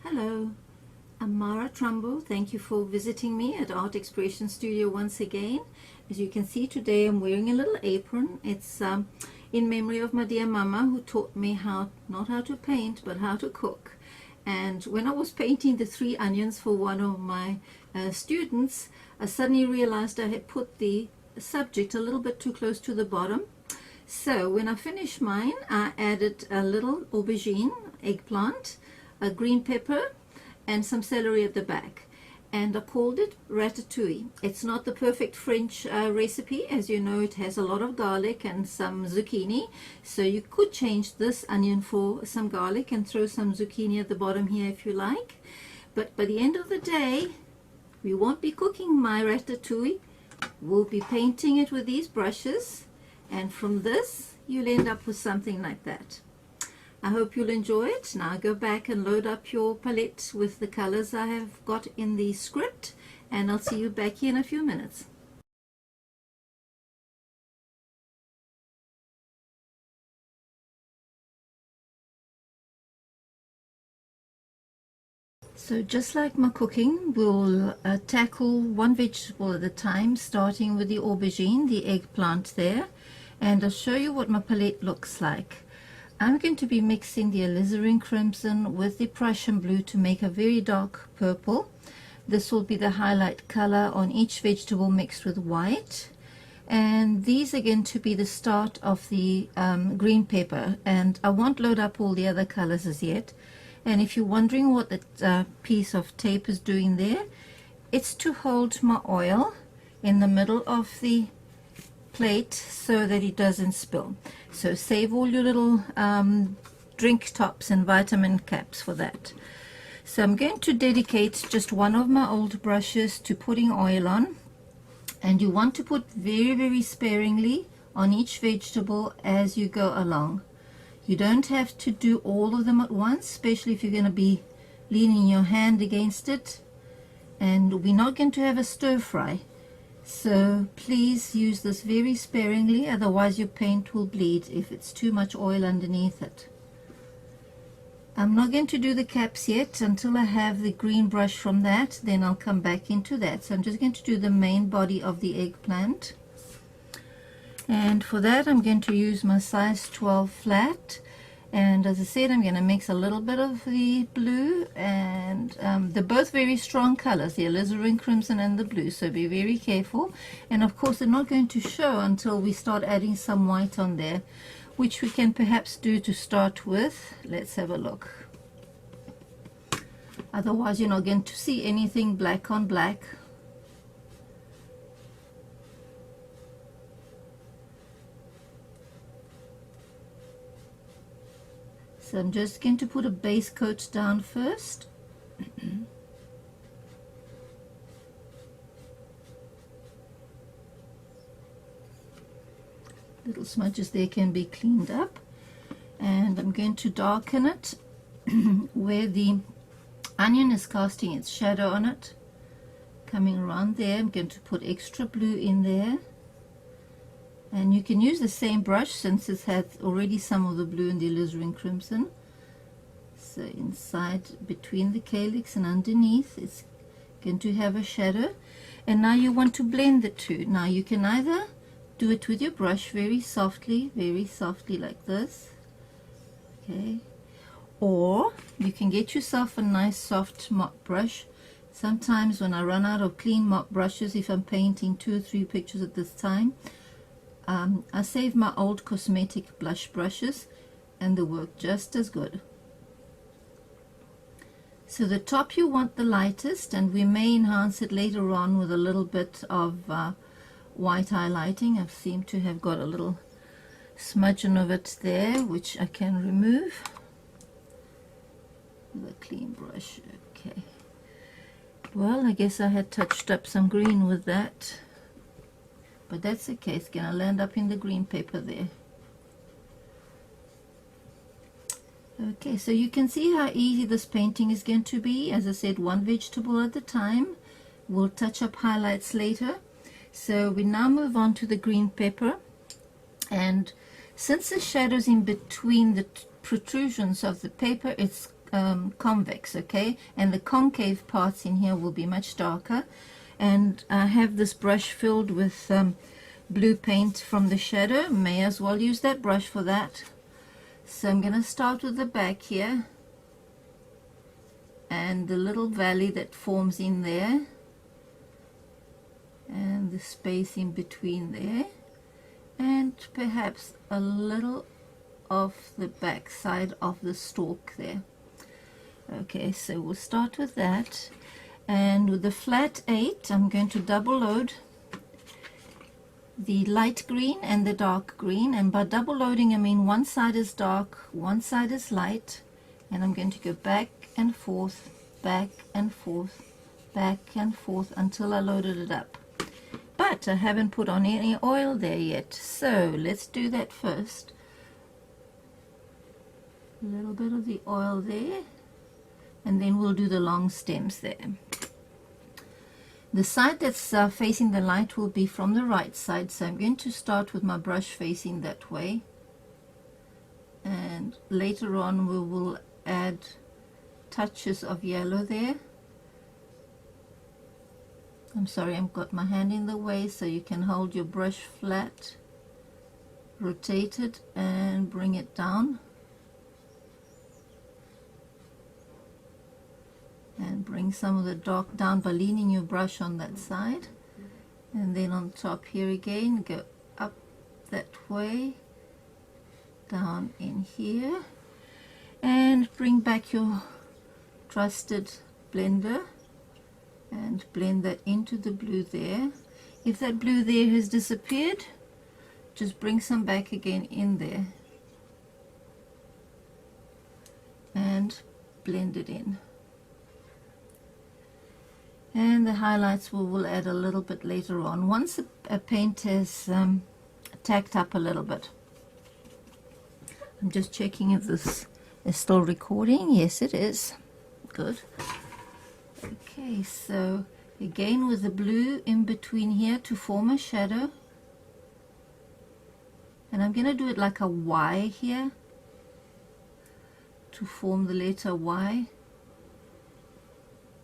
Hello, I'm Mara Trumbo. Thank you for visiting me at Art Expression Studio once again. As you can see today, I'm wearing a little apron. It's in memory of my dear mama, who taught me not how to paint but how to cook. And when I was painting the 3 onions for one of my students, I suddenly realized I had put the subject a little bit too close to the bottom. So when I finished mine, I added a little aubergine, eggplant, a green pepper, and some celery at the back, and I called it Ratatouille. It's not the perfect French recipe. As you know, it has a lot of garlic and some zucchini, so you could change this onion for some garlic and throw some zucchini at the bottom here if you like. But by the end of the day, we won't be cooking my ratatouille. We'll be painting it with these brushes, and from this you'll end up with something like that. I hope you'll enjoy it. Now go back and load up your palette with the colors I have got in the script, and I'll see you back here in a few minutes. So just like my cooking, we'll tackle one vegetable at a time, starting with the aubergine, the eggplant there, and I'll show you what my palette looks like. I'm going to be mixing the alizarin crimson with the Prussian blue to make a very dark purple. This will be the highlight color on each vegetable mixed with white. And these are going to be the start of the green pepper. And I won't load up all the other colors as yet. And if you're wondering what that piece of tape is doing there, it's to hold my oil in the middle of the plate so that it doesn't spill. So save all your little drink tops and vitamin caps for that. So I'm going to dedicate just one of my old brushes to putting oil on, and you want to put very sparingly on each vegetable as you go along. You don't have to do all of them at once, especially if you're going to be leaning your hand against it, and we're not going to have a stir fry. So please use this very sparingly, otherwise your paint will bleed if it's too much oil underneath it. I'm not going to do the caps yet until I have the green brush from that, then I'll come back into that. So I'm just going to do the main body of the eggplant. And for that I'm going to use my size 12 flat. And as I said, I'm going to mix a little bit of the blue, and they're both very strong colors, the alizarin crimson and the blue, so be very careful. And of course they're not going to show until we start adding some white on there, which we can perhaps do to start with. Let's have a look. Otherwise you're not going to see anything black on black. So I'm just going to put a base coat down first. Little smudges there can be cleaned up. And I'm going to darken it where the onion is casting its shadow on it. Coming around there, I'm going to put extra blue in there. And you can use the same brush since it has already some of the blue and the alizarin crimson. So inside between the calyx and underneath it's going to have a shadow. And now you want to blend the two. Now you can either do it with your brush very softly like this. Okay. Or you can get yourself a nice soft mop brush. Sometimes when I run out of clean mop brushes, if I'm painting 2 or 3 pictures at this time, I save my old cosmetic blush brushes and they work just as good. So the top you want the lightest, and we may enhance it later on with a little bit of white highlighting. I seem to have got a little smudging of it there, which I can remove with a clean brush. Okay. Well, I guess I had touched up some green with that. But that's okay, it's going to land up in the green paper there. Okay, so you can see how easy this painting is going to be. As I said, one vegetable at a time. We'll touch up highlights later. So we now move on to the green pepper. And since the shadows in between the protrusions of the paper, it's convex, okay, and the concave parts in here will be much darker. And I have this brush filled with blue paint from the shadow. May as well use that brush for that. So I'm going to start with the back here and the little valley that forms in there and the space in between there, and perhaps a little of the back side of the stalk there. Okay, so we'll start with that, and with the flat 8 I'm going to double load the light green and the dark green, and by double loading I mean one side is dark, one side is light, and I'm going to go back and forth, back and forth, back and forth until I loaded it up. But I haven't put on any oil there yet, so let's do that first. A little bit of the oil there, and then we'll do the long stems there. The side that's facing the light will be from the right side, so I'm going to start with my brush facing that way, and later on we will add touches of yellow there. I'm sorry, I've got my hand in the way, so you can hold your brush flat, rotate it and bring it down, and bring some of the dark down by leaning your brush on that side, and then on top here again, go up that way, down in here, and bring back your trusted blender and blend that into the blue there. If that blue there has disappeared, just bring some back again in there and blend it in. And the highlights we will add a little bit later on, once a paint has tacked up a little bit. I'm just checking if this is still recording. Yes, it is. Good. Okay, so again with the blue in between here to form a shadow, and I'm going to do it like a Y here to form the letter Y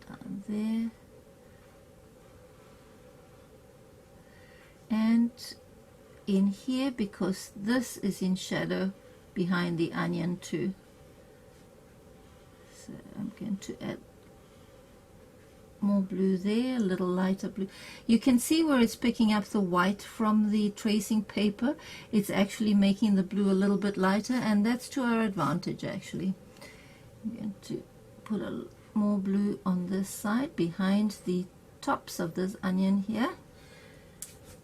down there, and in here, because this is in shadow behind the onion too. So I'm going to add more blue there, a little lighter blue. You can see where it's picking up the white from the tracing paper. It's actually making the blue a little bit lighter, and that's to our advantage actually. I'm going to put a more blue on this side behind the tops of this onion here,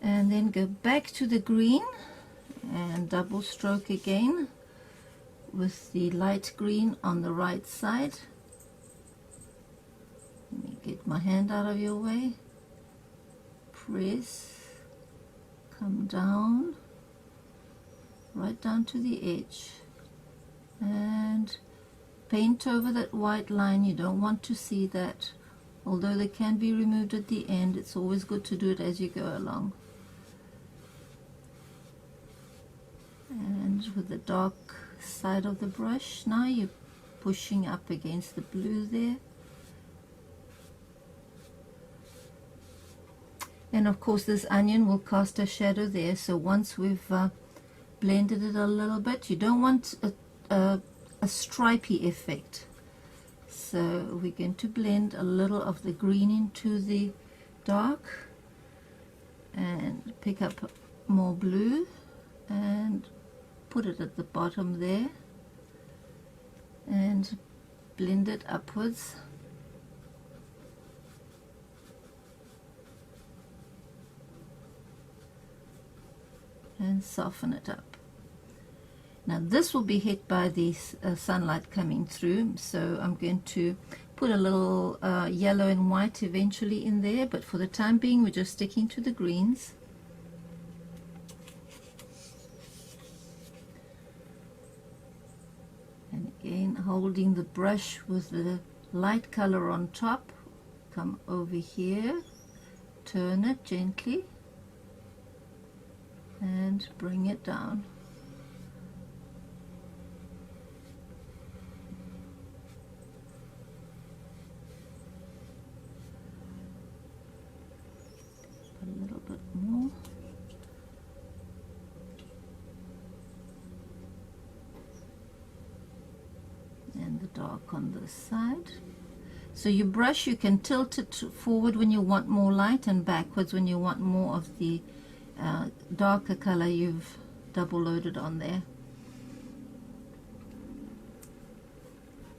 and then go back to the green and double stroke again with the light green on the right side. Let me get my hand out of your way. Press, come down, right down to the edge, and paint over that white line. You don't want to see that. Although they can be removed at the end, it's always good to do it as you go along. And with the dark side of the brush, now you're pushing up against the blue there. And of course this onion will cast a shadow there, so once we've blended it a little bit, you don't want a stripy effect. So we're going to blend a little of the green into the dark and pick up more blue and put it at the bottom there and blend it upwards. And soften it up. Now this will be hit by the sunlight coming through, so I'm going to put a little yellow and white eventually in there, but for the time being we're just sticking to the greens. And again, holding the brush with the light color on top, come over here, turn it gently and bring it down. dark on this side. So your brush, you can tilt it forward when you want more light and backwards when you want more of the darker color you've double loaded on there.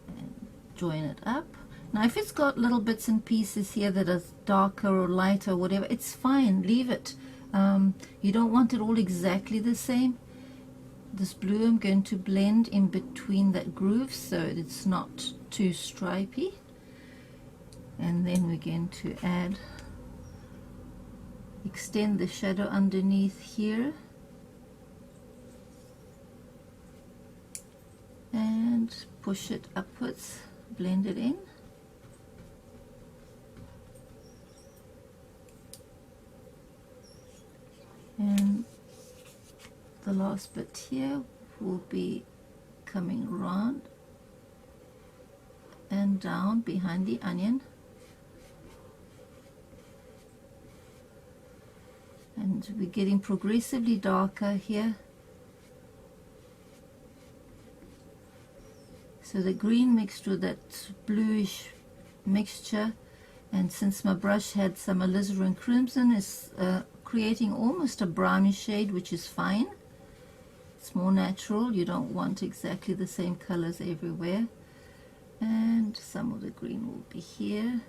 And join it up. Now if it's got little bits and pieces here that are darker or lighter or whatever, it's fine, leave it. You don't want it all exactly the same. This blue I'm going to blend in between that groove so it's not too stripy. And then we're going to extend the shadow underneath here. And push it upwards, blend it in. And the last bit here will be coming around and down behind the onion. And we're getting progressively darker here. So the green mixed with that bluish mixture, and since my brush had some alizarin crimson, is creating almost a brownish shade, which is fine. It's more natural. You don't want exactly the same colors everywhere. And some of the green will be here.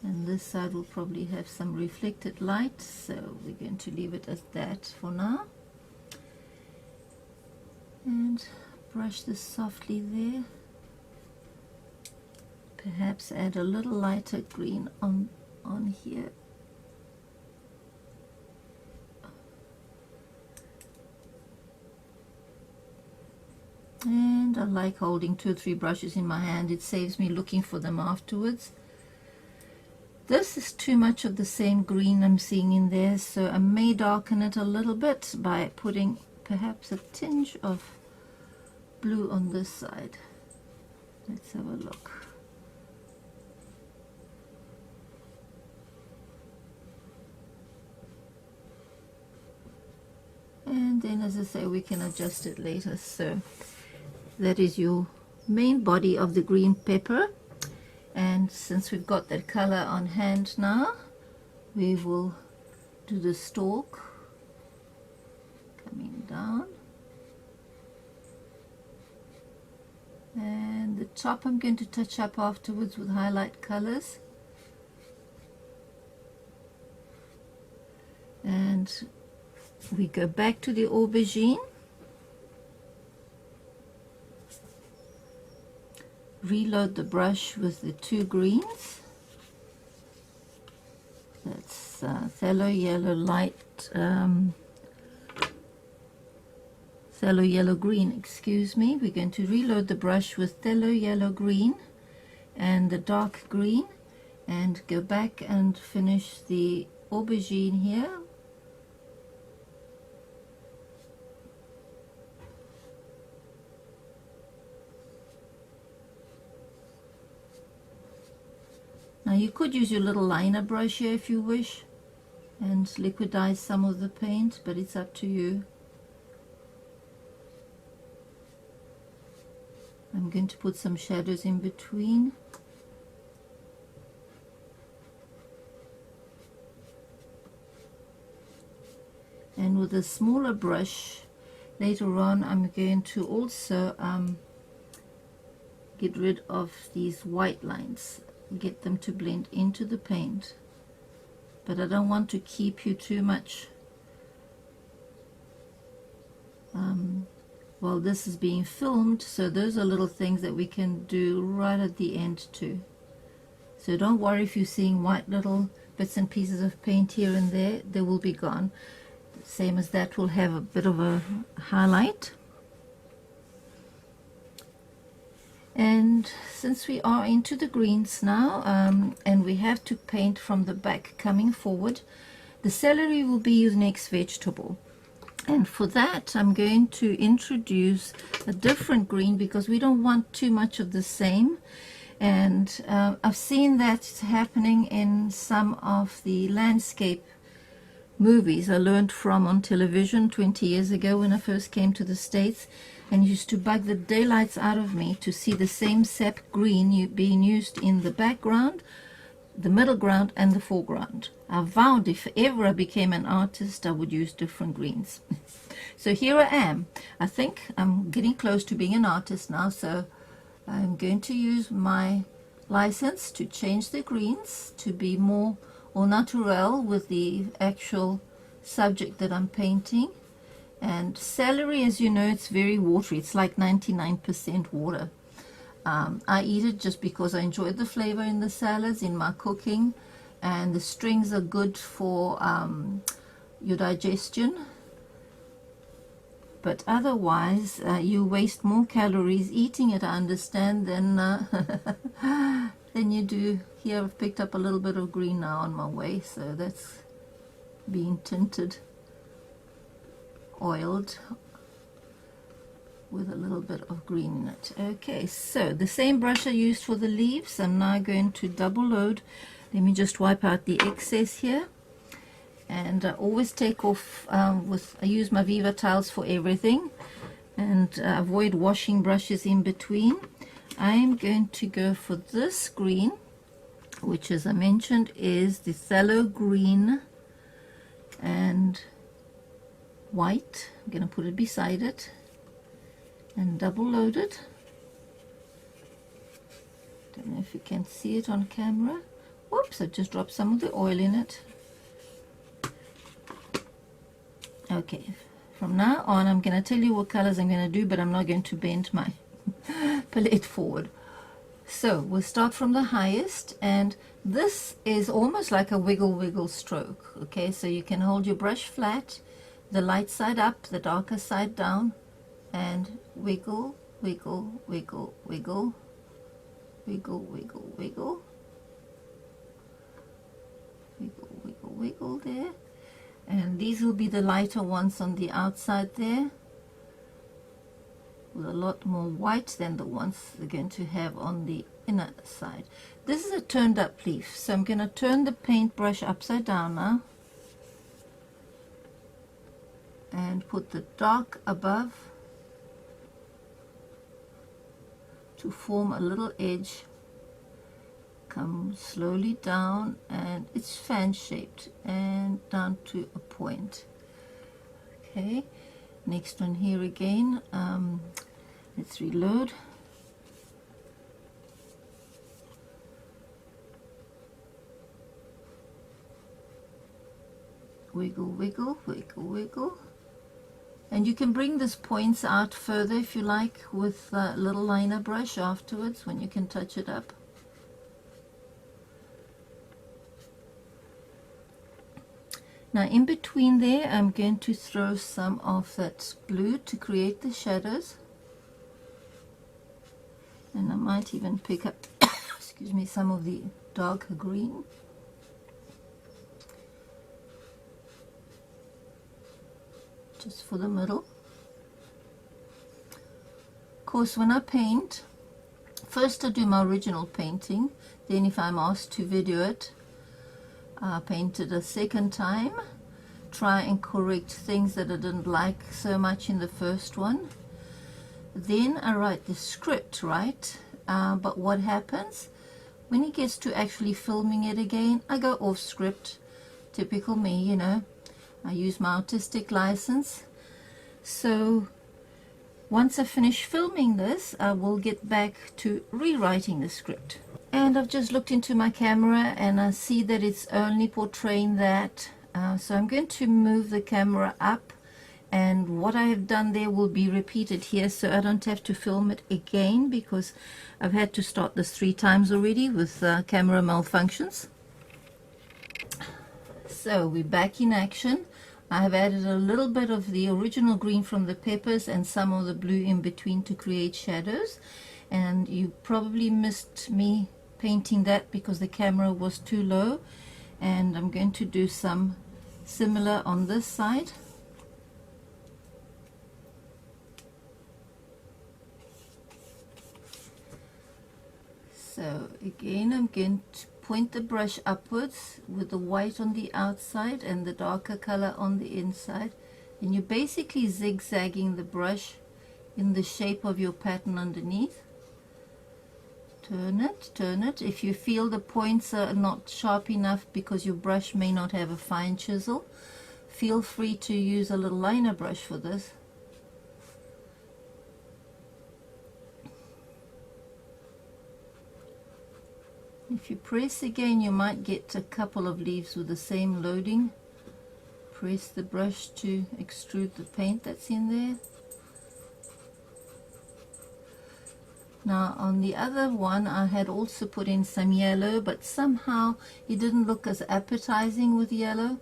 And this side will probably have some reflected light, so we're going to leave it as that for now. And brush this softly there. Perhaps add a little lighter green on here. And I like holding 2 or 3 brushes in my hand. It saves me looking for them afterwards. This is too much of the same green I'm seeing in there, so I may darken it a little bit by putting perhaps a tinge of blue on this side. Let's have a look. And then, as I say, we can adjust it later. So that is your main body of the green pepper. And since we've got that color on hand now, we will do the stalk coming down. And the top I'm going to touch up afterwards with highlight colors. And we go back to the aubergine. Reload the brush with the 2 greens. That's phthalo yellow light, phthalo yellow green, excuse me. We're going to reload the brush with phthalo yellow green and the dark green, and go back and finish the aubergine here. Now you could use your little liner brush here if you wish and liquidize some of the paint, but it's up to you. I'm going to put some shadows in between. And with a smaller brush later on, I'm going to also get rid of these white lines, get them to blend into the paint, but I don't want to keep you too much while this is being filmed, so those are little things that we can do right at the end too. So don't worry if you're seeing white little bits and pieces of paint here and there, they will be gone. Same as that will have a bit of a highlight. And since we are into the greens now, and we have to paint from the back coming forward, the celery will be your next vegetable. And for that, I'm going to introduce a different green because we don't want too much of the same. And I've seen that happening in some of the landscape movies I learned from on television 20 years ago when I first came to the States. and used to bug the daylights out of me to see the same sap green being used in the background, the middle ground, and the foreground. I vowed if ever I became an artist, I would use different greens. So here I am. I think I'm getting close to being an artist now, so I'm going to use my license to change the greens to be more au naturel with the actual subject that I'm painting. And celery, as you know, it's very watery. It's like 99% water. I eat it just because I enjoy the flavor in the salads, in my cooking, and the strings are good for your digestion. But otherwise, you waste more calories eating it, I understand, than you do. Here I've picked up a little bit of green now on my way, so that's being tinted, oiled, with a little bit of green in it. Okay, so the same brush I used for the leaves, I'm now going to double load. Let me just wipe out the excess here. And I always take off I use my Viva tiles for everything, and avoid washing brushes in between. I'm going to go for this green, which, as I mentioned, is the phthalo green and white. I'm going to put it beside it and double load it. Don't know if you can see it on camera. Whoops, I just dropped some of the oil in it. Okay, from now on I'm going to tell you what colors I'm going to do, but I'm not going to bend my palette forward. So we'll start from the highest, and this is almost like a wiggle stroke. Okay, so you can hold your brush flat, the light side up, the darker side down, and wiggle, wiggle, wiggle, wiggle, wiggle, wiggle, wiggle, wiggle, wiggle, wiggle there. And these will be the lighter ones on the outside there, with a lot more white than the ones they're going to have on the inner side. This is a turned up leaf, so I'm going to turn the paintbrush upside down now and put the dark above to form a little edge. Come slowly down, and it's fan shaped, and down to a point. Okay, next one here again. Let's reload. Wiggle, wiggle, wiggle, wiggle. And you can bring this points out further if you like with a little liner brush afterwards when you can touch it up. Now in between there, I'm going to throw some of that blue to create the shadows. And I might even pick up, excuse me, some of the darker green. Just for the middle. Of course, when I paint, first I do my original painting, then if I'm asked to video it, I paint it a second time, try and correct things that I didn't like so much in the first one. Then I write the script, right? But what happens when it gets to actually filming it again, I go off script. Typical me, you know. I use my artistic license. So once I finish filming this, I will get back to rewriting the script. And I've just looked into my camera and I see that it's only portraying that. So I'm going to move the camera up, and what I have done there will be repeated here, so I don't have to film it again, because I've had to start this 3 times already with camera malfunctions. So we're back in action. I have added a little bit of the original green from the peppers and some of the blue in between to create shadows. And you probably missed me painting that because the camera was too low. And I'm going to do some similar on this side. So again, I'm going to point the brush upwards with the white on the outside and the darker color on the inside, and you're basically zigzagging the brush in the shape of your pattern underneath. Turn it. If you feel the points are not sharp enough because your brush may not have a fine chisel, feel free to use a little liner brush for this. If you press again, you might get a couple of leaves with the same loading. Press the brush to extrude the paint that's in there. Now on the other one I had also put in some yellow, but somehow it didn't look as appetizing with yellow,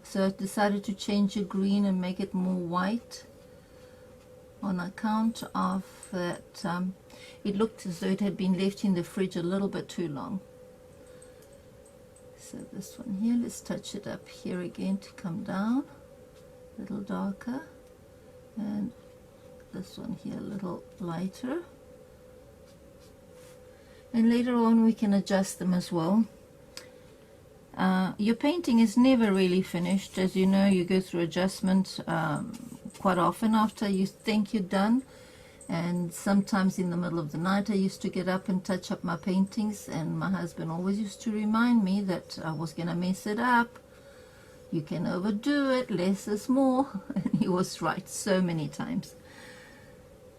so I decided to change the green and make it more white, on account of that it looked as though it had been left in the fridge a little bit too long. So this one here, let's touch it up here again to come down a little darker, and this one here a little lighter. And later on we can adjust them as well. Your painting is never really finished. As you know, you go through adjustment quite often after you think you're done. And sometimes in the middle of the night I used to get up and touch up my paintings, and my husband always used to remind me that I was going to mess it up. You can overdo it, less is more. And he was right so many times.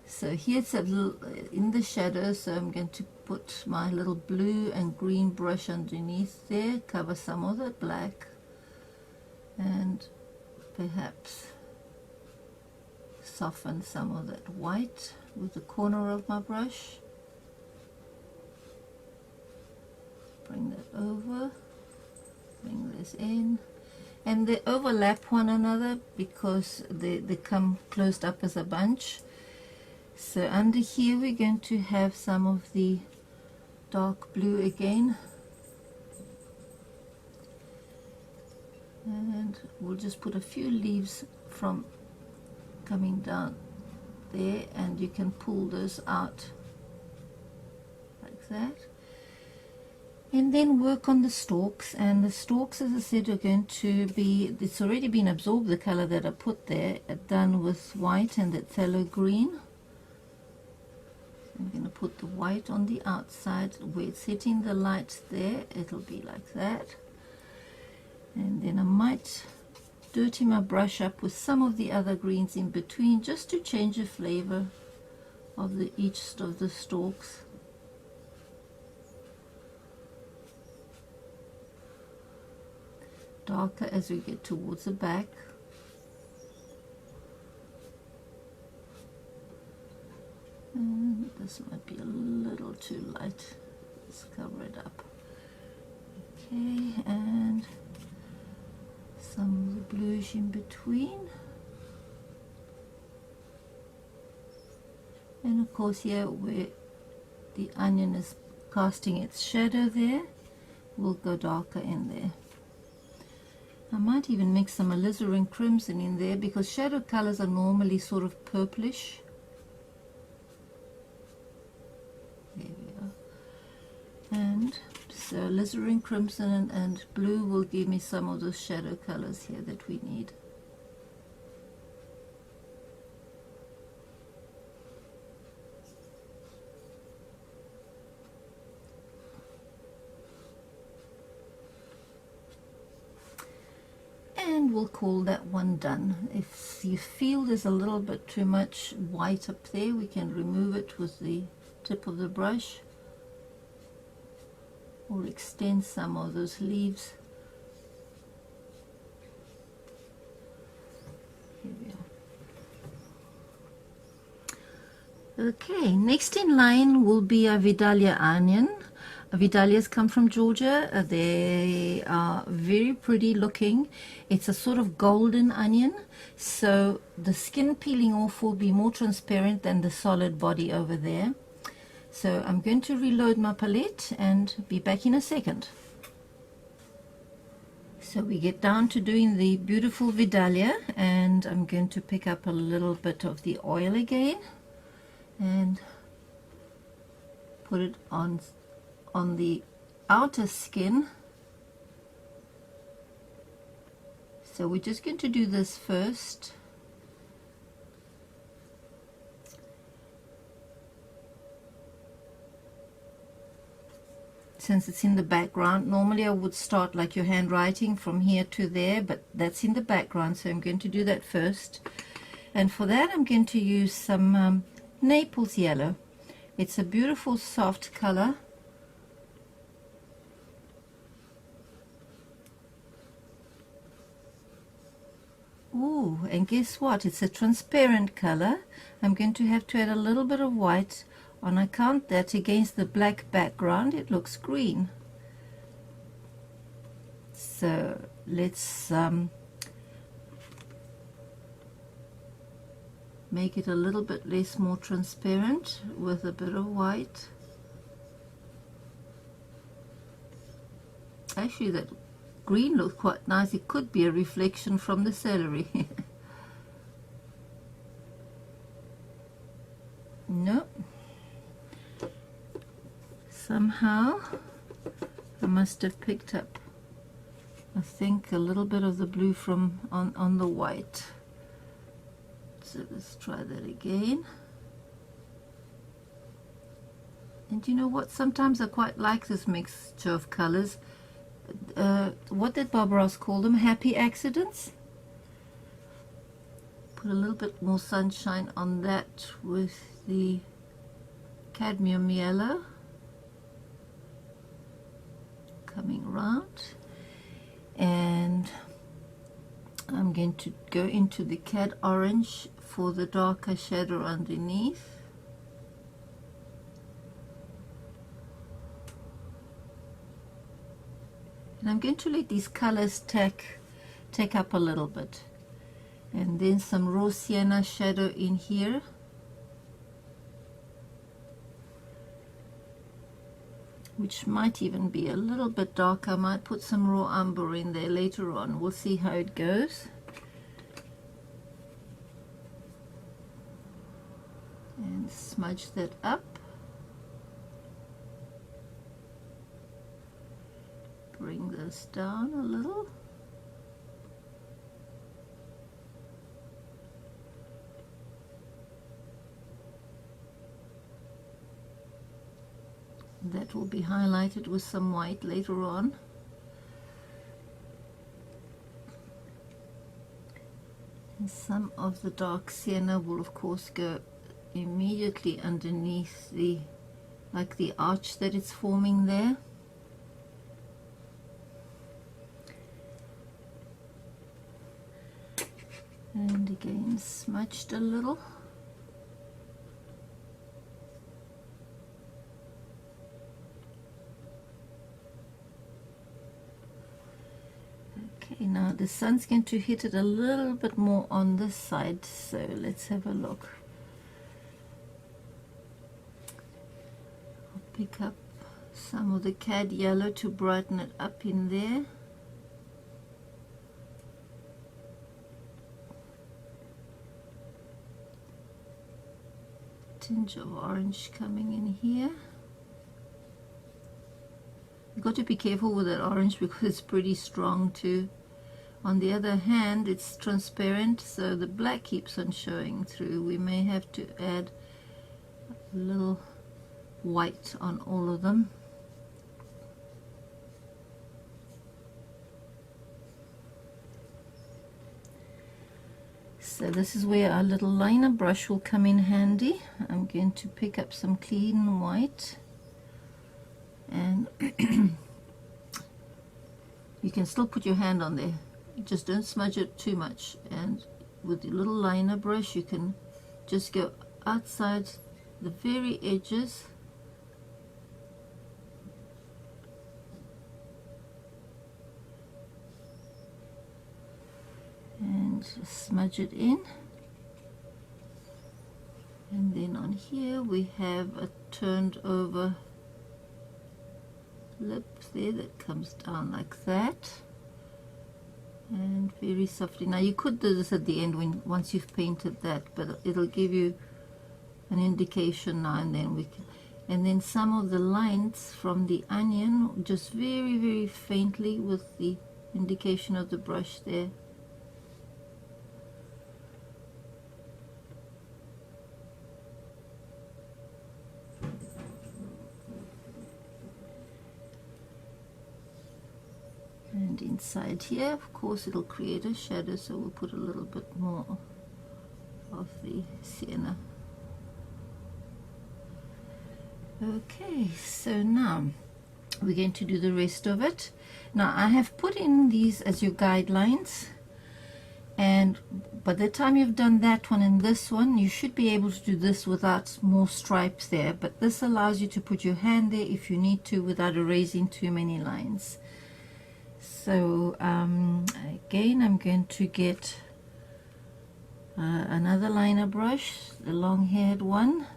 So here it's a little in the shadow, so I'm going to put my little blue and green brush underneath there, cover some of that black, and perhaps soften some of that white with the corner of my brush. Bring that over, bring this in, and they overlap one another because they come closed up as a bunch. So under here we're going to have some of the dark blue again, and we'll just put a few leaves from coming down there, and you can pull those out like that, and then work on the stalks. And the stalks, as I said, are going to be, it's already been absorbed, the color that I put there, done with white and that phthalo green. I'm going to put the white on the outside where it's hitting the light there. It'll be like that. And then I might dirty my brush up with some of the other greens in between, just to change the flavor of each of the stalks. Darker as we get towards the back. And this might be a little too light. Let's cover it up. Okay, and some of the bluish in between. And of course here where the onion is casting its shadow there, we'll go darker in there. I might even mix some alizarin crimson in there, because shadow colors are normally sort of purplish. There we are. And so alizarin crimson and blue will give me some of those shadow colors here that we need. And we'll call that one done. If you feel there's a little bit too much white up there, we can remove it with the tip of the brush, or extend some of those leaves. Here we are. Okay, next in line will be a Vidalia onion. Vidalias come from Georgia. They are very pretty looking. It's a sort of golden onion, so the skin peeling off will be more transparent than the solid body over there. So I'm going to reload my palette and be back in a second. So we get down to doing the beautiful Vidalia, and I'm going to pick up a little bit of the oil again and put it on the outer skin. So we're just going to do this first, since it's in the background. Normally I would start like your handwriting from here to there, but that's in the background, so I'm going to do that first. And for that I'm going to use some Naples yellow. It's a beautiful soft color. Ooh, and guess what? It's a transparent color. I'm going to have to add a little bit of white on account that against the black background it looks green. So let's make it a little bit more transparent with a bit of white. Actually, that green looks quite nice. It could be a reflection from the celery. No. Somehow I must have picked up, I think, a little bit of the blue from on the white. So let's try that again. And you know what? Sometimes I quite like this mixture of colors. What did Bob Ross call them? Happy accidents? Put a little bit more sunshine on that with the cadmium yellow. Coming around. And I'm going to go into the cad orange for the darker shadow underneath. And I'm going to let these colors take up a little bit. And then some raw sienna shadow in here. Which might even be a little bit darker. I might put some raw umber in there later on. We'll see how it goes. And smudge that up. Bring this down a little. That will be highlighted with some white later on. And some of the dark sienna will of course go immediately underneath the, like the arch that it's forming there. And again smudged a little. Okay, now the sun's going to hit it a little bit more on this side, so let's have a look. I'll pick up some of the cad yellow to brighten it up in there. Tinge of orange coming in here. You've got to be careful with that orange because it's pretty strong too. On the other hand, it's transparent, so the black keeps on showing through. We may have to add a little white on all of them. So this is where our little liner brush will come in handy. I'm going to pick up some clean white, and you can still put your hand on there. Just don't smudge it too much. And with the little liner brush, you can just go outside the very edges. And smudge it in. And then on here we have a turned over lip there that comes down like that, and very softly. Now you could do this at the end once you've painted that, but it'll give you an indication now and then. And then some of the lines from the onion, just very, very faintly with the indication of the brush there. And inside here, of course, it'll create a shadow, so we'll put a little bit more of the sienna. Okay, so now we're going to do the rest of it. Now I have put in these as your guidelines, and by the time you've done that one and this one, you should be able to do this without more stripes there, but this allows you to put your hand there if you need to without erasing too many lines. So again, I'm going to get another liner brush, the long-haired one,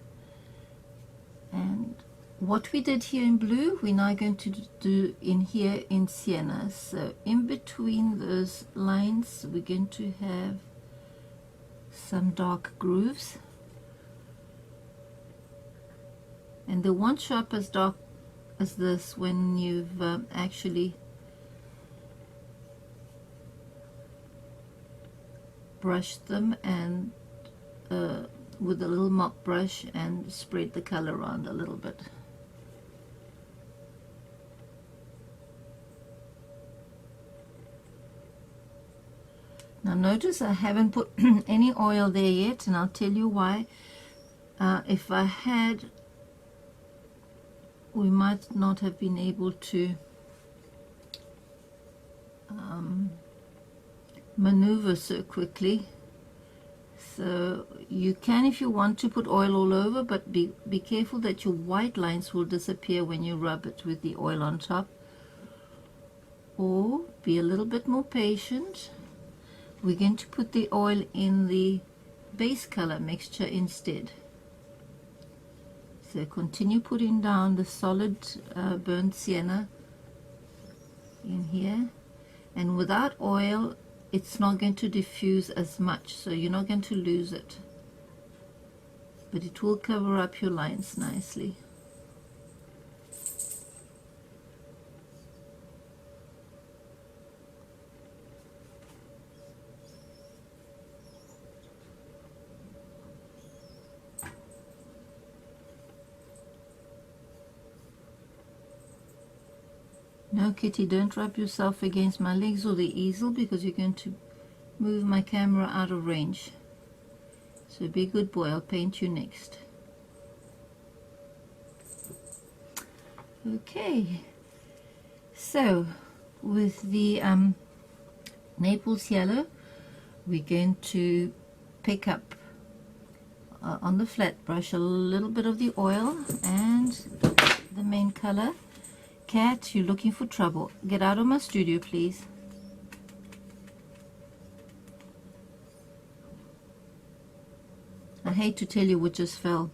and what we did here in blue, we're now going to do in here in sienna. So in between those lines, we're going to have some dark grooves, and they won't show up as dark as this when you've actually brushed them and with a little mop brush and spread the color around a little bit. Now notice I haven't put any oil there yet, and I'll tell you why. If I had, we might not have been able to maneuver so quickly. So you can, if you want to, put oil all over, but be careful that your white lines will disappear when you rub it with the oil on top. Or be a little bit more patient. We're going to put the oil in the base color mixture instead. So continue putting down the solid burnt sienna in here, and without oil it's not going to diffuse as much, so you're not going to lose it, but it will cover up your lines nicely. No, Kitty, don't rub yourself against my legs or the easel, because you're going to move my camera out of range. So be a good boy, I'll paint you next. Okay, so with the Naples yellow, we're going to pick up on the flat brush a little bit of the oil and the main color. Cat, you're looking for trouble. Get out of my studio, please. I hate to tell you what just fell.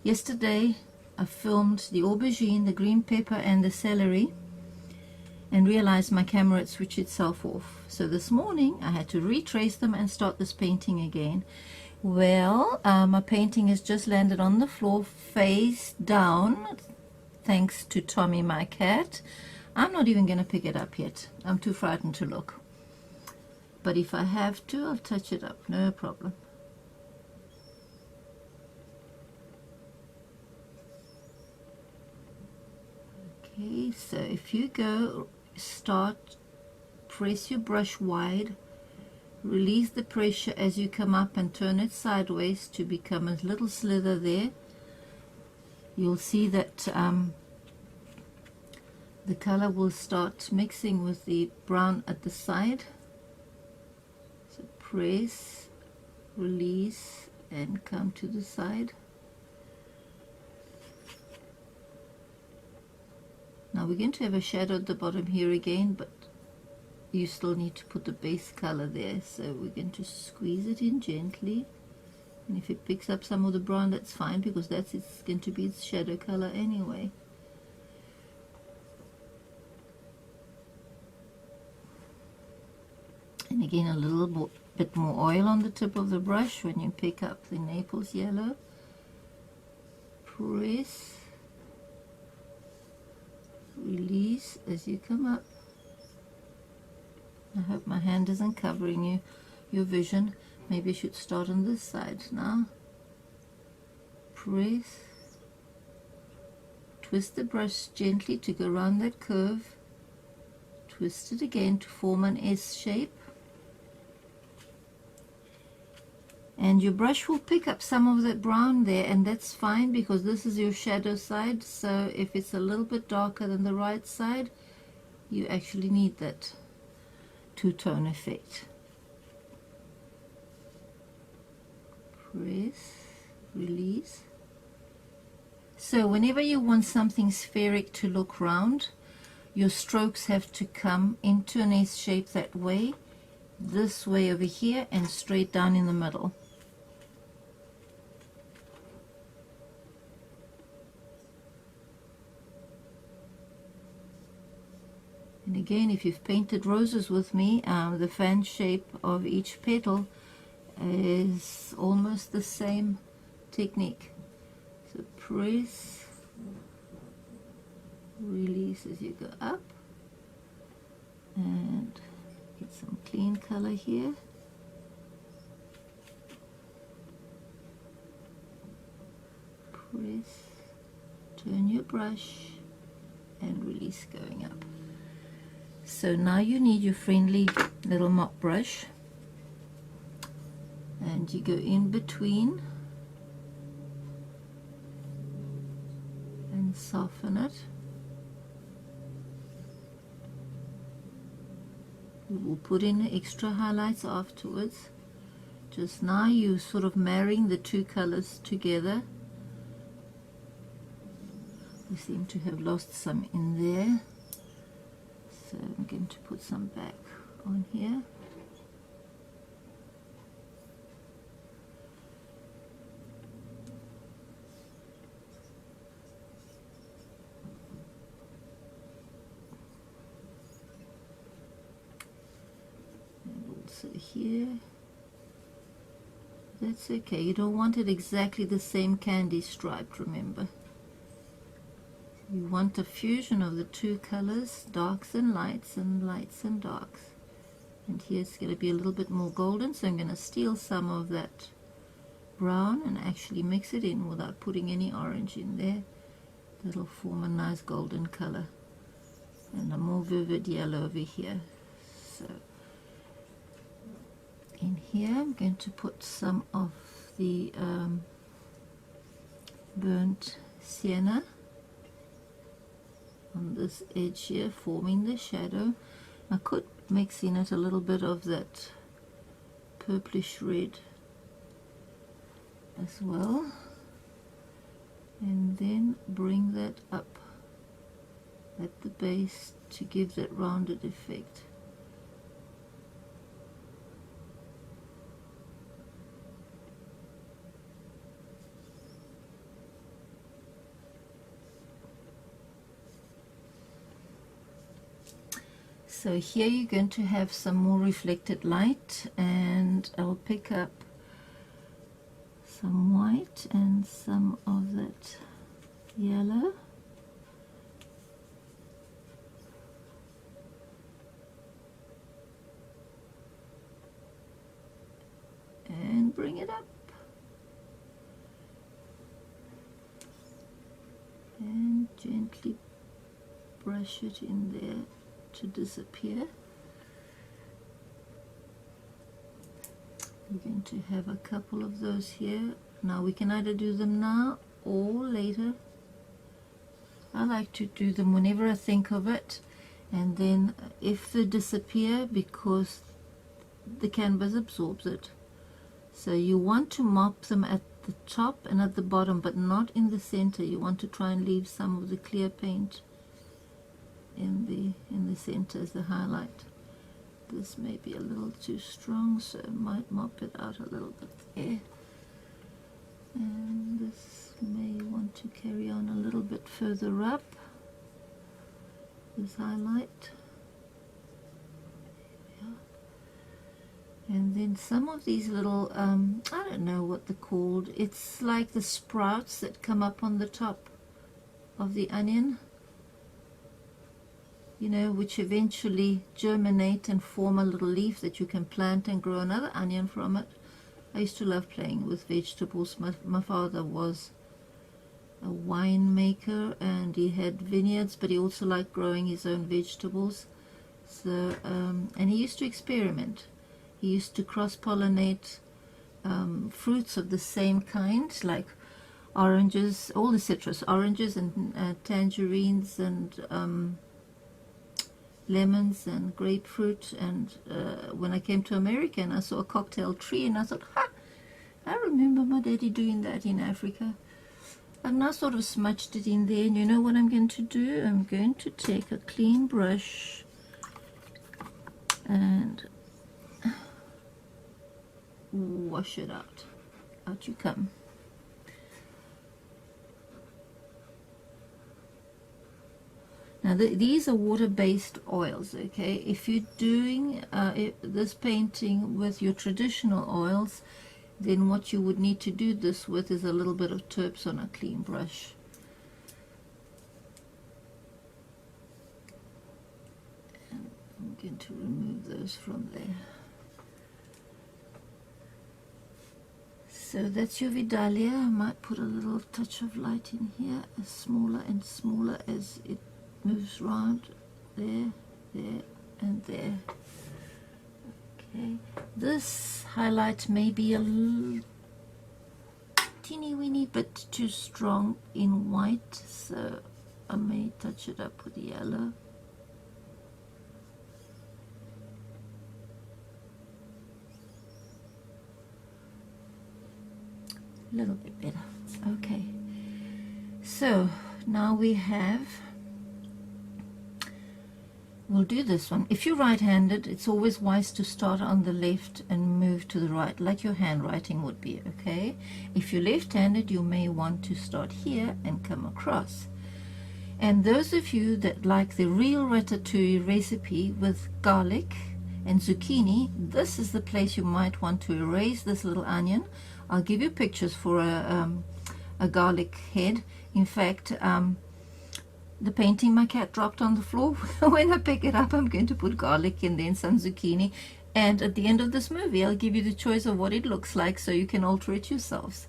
Yesterday, I filmed the aubergine, the green pepper, and the celery, and realized my camera had switched itself off. So this morning, I had to retrace them and start this painting again. Well, my painting has just landed on the floor face down, thanks to Tommy, my cat. I'm not even going to pick it up yet. I'm too frightened to look. But if I have to, I'll touch it up. No problem. Okay, so if you go, start, press your brush wide, release the pressure as you come up and turn it sideways to become a little slither there. You'll see that the color will start mixing with the brown at the side. So press, release, and come to the side. Now we're going to have a shadow at the bottom here again, but you still need to put the base color there. So we're going to squeeze it in gently. And if it picks up some of the brown, that's fine, because that's it's going to be its shadow color anyway. And again, a little bit more oil on the tip of the brush when you pick up the Naples yellow. Press, release as you come up. I hope my hand isn't covering your vision. Maybe I should start on this side now. Press, twist the brush gently to go around that curve. twist it again to form an S shape. And your brush will pick up some of that brown there, and that's fine because this is your shadow side. So if it's a little bit darker than the right side, you actually need that two-tone effect. Press, release. So whenever you want something spheric to look round, your strokes have to come into an S shape that way, this way over here, and straight down in the middle. And again, if you've painted roses with me, the fan shape of each petal is almost the same technique. So press, release as you go up, and get some clean color here. Press, turn your brush, and release going up. So now you need your friendly little mop brush, and you go in between and soften it. You will put in extra highlights afterwards. Just now you sort of marrying the two colors together. We seem to have lost some in there. So I'm going to put some back on here. And also here. That's okay. You don't want it exactly the same candy striped, remember. You want a fusion of the two colors, darks and lights and darks. And here it's going to be a little bit more golden, so I'm going to steal some of that brown and actually mix it in without putting any orange in there. That'll form a nice golden color. And a more vivid yellow over here. So in here I'm going to put some of the burnt sienna on this edge here, forming the shadow. I could mix in it a little bit of that purplish red as well, and then bring that up at the base to give that rounded effect. So here you're going to have some more reflected light, and I'll pick up some white and some of that yellow. And bring it up. And gently brush it in there to disappear. We're going to have a couple of those here. Now we can either do them now or later. I like to do them whenever I think of it, and then if they disappear, because the canvas absorbs it. So you want to mop them at the top and at the bottom, but not in the center. You want to try and leave some of the clear paint in the center as the highlight. This may be a little too strong, so I might mop it out a little bit there. And this may want to carry on a little bit further up, this highlight. And then some of these little, I don't know what they're called. It's like the sprouts that come up on the top of the onion, you know, which eventually germinate and form a little leaf that you can plant and grow another onion from it. I used to love playing with vegetables. My father was a winemaker and he had vineyards, but he also liked growing his own vegetables. So, and he used to experiment. He used to cross-pollinate fruits of the same kind, like oranges, all the citrus, oranges and tangerines and lemons and grapefruit. And when I came to America and I saw a cocktail tree, and I thought, ha, I remember my daddy doing that in Africa. I've now sort of smudged it in there, and you know what I'm going to do? I'm going to take a clean brush and wash it out. Out you come. Now these are water-based oils, okay? If you're doing this painting with your traditional oils, then what you would need to do this with is a little bit of turps on a clean brush. And I'm going to remove those from there. So that's your Vidalia. I might put a little touch of light in here, as smaller and smaller as it moves around. There, there, and there. Okay, this highlight may be a little teeny weeny bit too strong in white, so I may touch it up with yellow. A little bit better. Okay, so now we have, we'll do this one. If you're right-handed, it's always wise to start on the left and move to the right, like your handwriting would be, okay? If you're left-handed, you may want to start here and come across. And those of you that like the real ratatouille recipe with garlic and zucchini, this is the place you might want to erase this little onion. I'll give you pictures for a garlic head. In fact, the painting my cat dropped on the floor, when I pick it up, I'm going to put garlic and then some zucchini. And at the end of this movie, I'll give you the choice of what it looks like so you can alter it yourselves.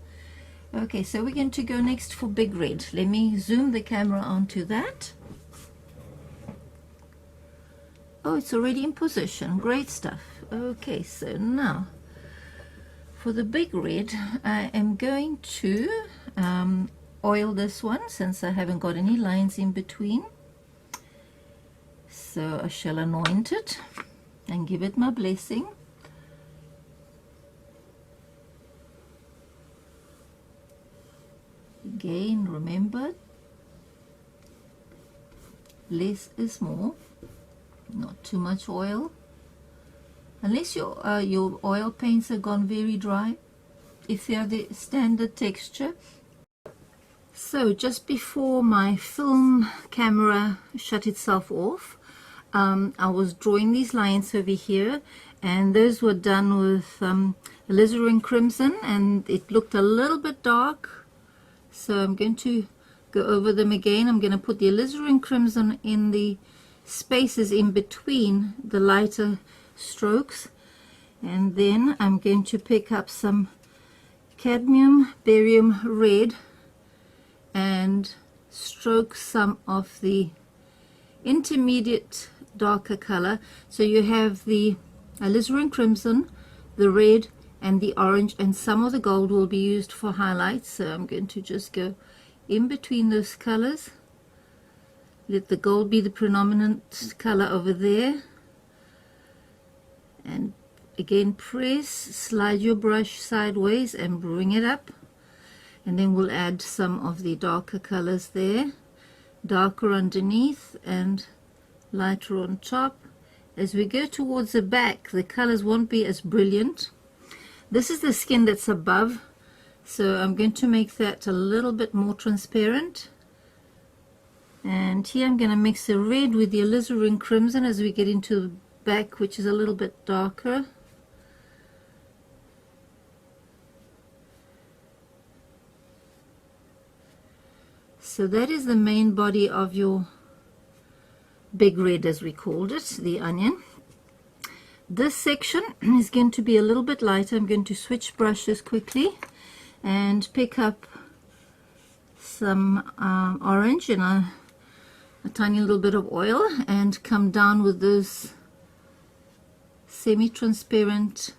Okay, so we're going to go next for Big Red. Let me zoom the camera onto that. Oh, it's already in position. Great stuff. Okay, so now for the Big Red, I am going to oil this one since I haven't got any lines in between. So I shall anoint it and give it my blessing. Again, remember, less is more. Not too much oil. Unless your oil paints have gone very dry, if they are the standard texture. So just before my film camera shut itself off, I was drawing these lines over here, and those were done with alizarin crimson, and it looked a little bit dark. So I'm going to go over them again. I'm going to put the alizarin crimson in the spaces in between the lighter strokes, and then I'm going to pick up some cadmium barium red and stroke some of the intermediate darker color. So you have the alizarin crimson, the red, and the orange, and some of the gold will be used for highlights. So I'm going to just go in between those colors. Let the gold be the predominant color over there, and again press, slide your brush sideways and bring it up, and then we'll add some of the darker colors there, darker underneath and lighter on top. As we go towards the back, the colors won't be as brilliant. This is the skin that's above, so I'm going to make that a little bit more transparent. And here I'm going to mix the red with the alizarin crimson as we get into the back, which is a little bit darker. So that is the main body of your Big Red, as we called it, the onion. This section is going to be a little bit lighter. I'm going to switch brushes quickly and pick up some orange, and a tiny little bit of oil and come down with this semi-transparent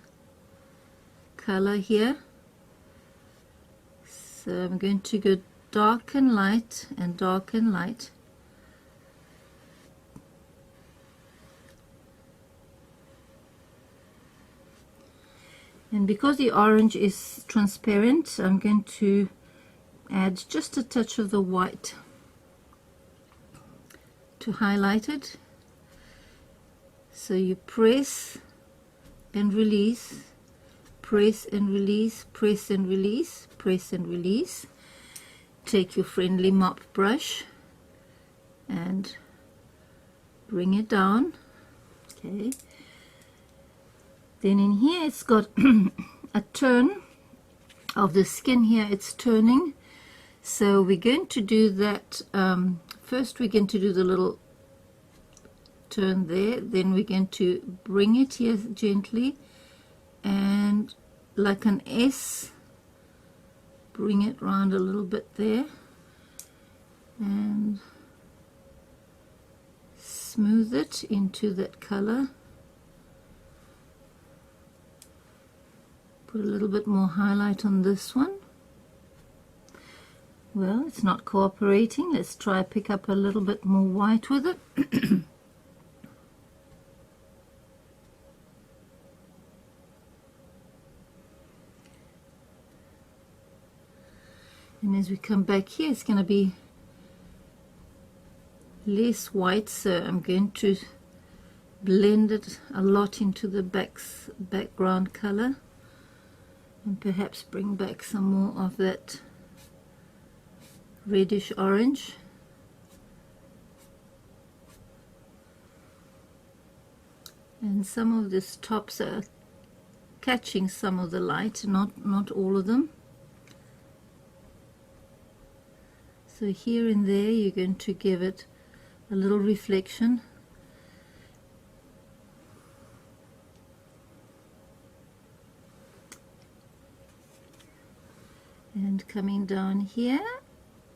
color here. So I'm going to go dark and light and dark and light. And because the orange is transparent, I'm going to add just a touch of the white to highlight it. So you press and release, press and release, press and release, press and release. Take your friendly mop brush and bring it down. Okay. Then in here it's got a turn of the skin here, it's turning. So we're going to do that. First we're going to do the little turn there, then we're going to bring it here gently and like an S, bring it round a little bit there and smooth it into that color. Put a little bit more highlight on this one. Well, it's not cooperating. Let's try pick up a little bit more white with it. And as we come back here, it's going to be less white, so I'm going to blend it a lot into the background color and perhaps bring back some more of that reddish orange. And some of these tops are catching some of the light, not all of them. So here and there you're going to give it a little reflection. And coming down here,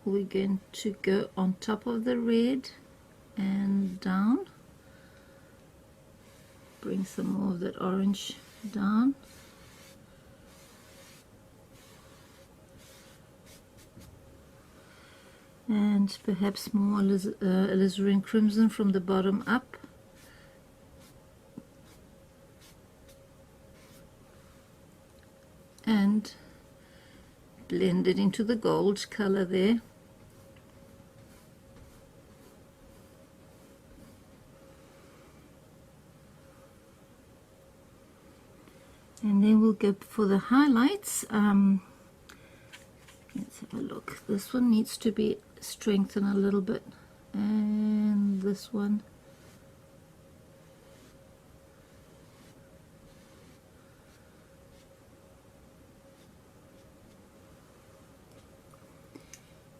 we're going to go on top of the red and down. Bring some more of that orange down. And perhaps more alizarin crimson from the bottom up. And blend it into the gold color there. And then we'll go for the highlights. Let's have a look. This one needs to be strengthened a little bit, and this one.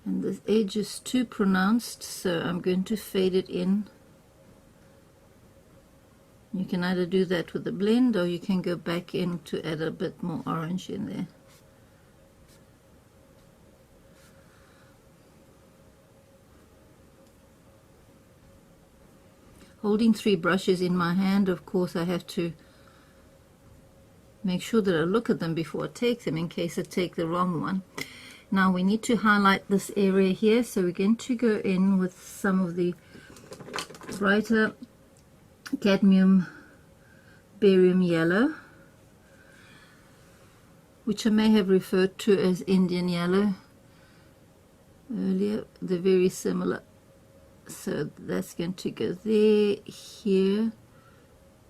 And this edge is too pronounced, so I'm going to fade it in. You can either do that with the blend, or you can go back in to add a bit more orange in there. Holding 3 brushes in my hand, of course I have to make sure that I look at them before I take them, in case I take the wrong one. Now we need to highlight this area here, so we're going to go in with some of the brighter cadmium barium yellow, which I may have referred to as Indian yellow earlier. They're very similar. So that's going to go there, here,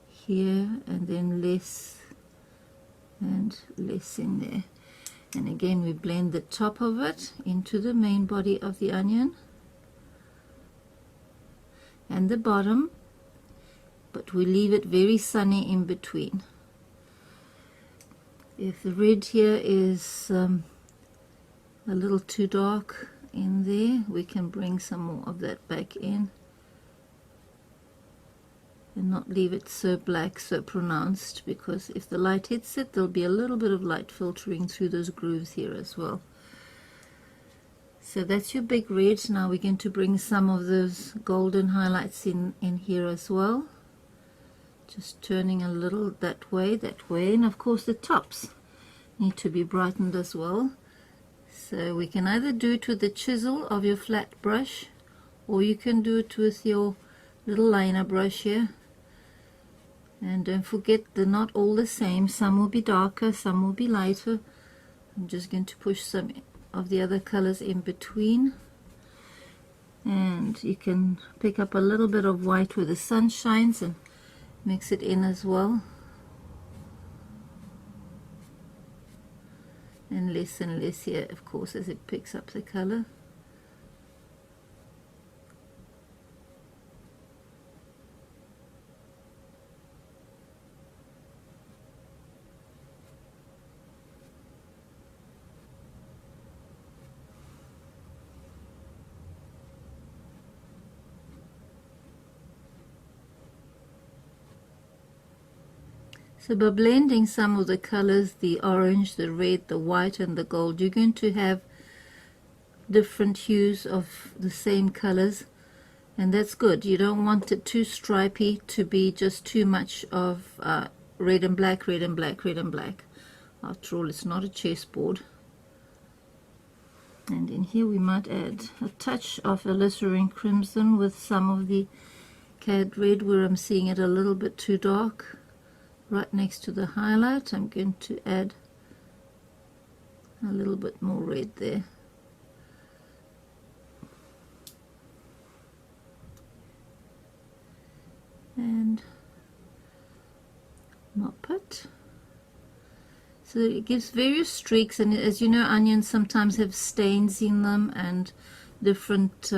here, and then less and less in there. And again we blend the top of it into the main body of the onion and the bottom, but we leave it very sunny in between. If the red here is a little too dark in there, we can bring some more of that back in and not leave it so black, so pronounced, because if the light hits it, there'll be a little bit of light filtering through those grooves here as well. So that's your big red. Now we're going to bring some of those golden highlights in here as well. Just turning a little that way, and of course the tops need to be brightened as well. So we can either do it with the chisel of your flat brush, or you can do it with your little liner brush here. And don't forget, they're not all the same. Some will be darker, some will be lighter. I'm just going to push some of the other colors in between. And you can pick up a little bit of white where the sun shines and mix it in as well. And less here, of course, as it picks up the color. So by blending some of the colors, the orange, the red, the white and the gold, you're going to have different hues of the same colors, and that's good. You don't want it too stripy to be just too much of red and black, red and black, red and black. After all, it's not a chessboard. And in here we might add a touch of alizarin crimson with some of the cad red where I'm seeing it a little bit too dark. Right next to the highlight, I'm going to add a little bit more red there. And mop it. So it gives various streaks, and as you know, onions sometimes have stains in them and different